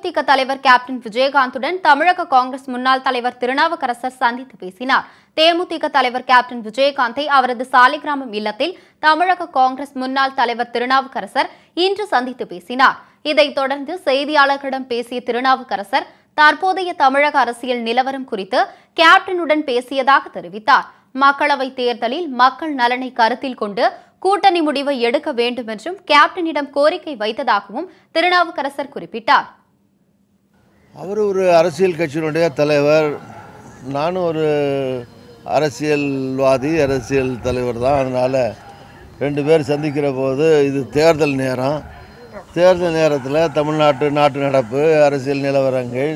தேமுதிக தலைவர் கேப்டன் விஜயகாந்துடன் தமிழக காங்கிரஸ் முன்னாள் தலைவர் திருநாவுக்கரசர் சந்தித்து பேசினார். தேமுதிக தலைவர் கேப்டன் விஜயகாந்தை அவரது சாலிகிராமம் இல்லத்தில் தமிழக காங்கிரஸ் முன்னாள் தலைவர் திருநாவுக்கரசர் இன்று சந்தித்து பேசினார். இதைத் தொடர்ந்து செய்தியாளர்களிடம் பேசிய திருநாவுக்கரசர் தற்போதைய தமிழக அரசியல் நிலவரம் குறித்து கேப்டனுடன் பேசியதாக தெரிவித்தார். மக்களவைத் தேர்தலில் மக்கள் நலனை கருத்தில் கொண்டு கூட்டணி முடிவை எடுக்க வேண்டும் என்றும் கேப்டனிடம் கோரிக்கை வைத்ததாகவும் திருநாவுக்கரசர் குறிப்பிட்டார். அவர் ஒரு அரசியல் கட்சியினுடைய தலைவர், நானும் ஒரு அரசியல்வாதி, அரசியல் தலைவர் தான். அதனால் ரெண்டு பேர் சந்திக்கிற போது இது தேர்தல் நேரம், தேர்தல் நேரத்தில் தமிழ்நாட்டு நாட்டு நடப்பு, அரசியல் நிலவரங்கள்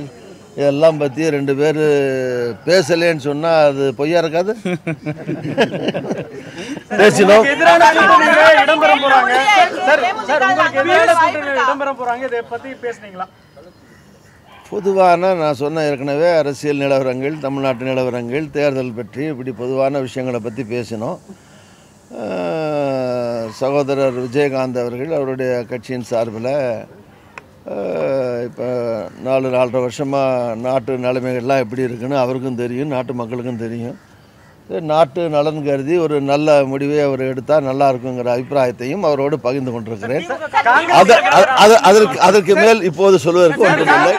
இதெல்லாம் பற்றி ரெண்டு பேர் பேசலேன்னு சொன்னால் அது பொய்யா இருக்காது. பேசினோம். பொதுவான நான் சொன்ன ஏற்கனவே அரசியல் நிலவரங்கள், தமிழ்நாட்டு நிலவரங்கள், தேர்தல் பற்றி இப்படி பொதுவான விஷயங்களை பற்றி பேசினோம். சகோதரர் விஜயகாந்த் அவர்கள் அவருடைய கட்சியின் சார்பில் இப்போ 4-4.5 வருஷமாக நாட்டு நிலைமைகள்லாம் எப்படி இருக்குன்னு அவருக்கும் தெரியும், நாட்டு மக்களுக்கும் தெரியும். நாட்டு நலன் கருதி ஒரு நல்ல முடிவை அவர் எடுத்தால் நல்லா இருக்குங்கிற அபிப்பிராயத்தையும் அவரோடு பகிர்ந்து கொண்டிருக்கிறேன். அதற்கு மேல் இப்போது சொல்வதற்கு ஒன்றுமில்லை.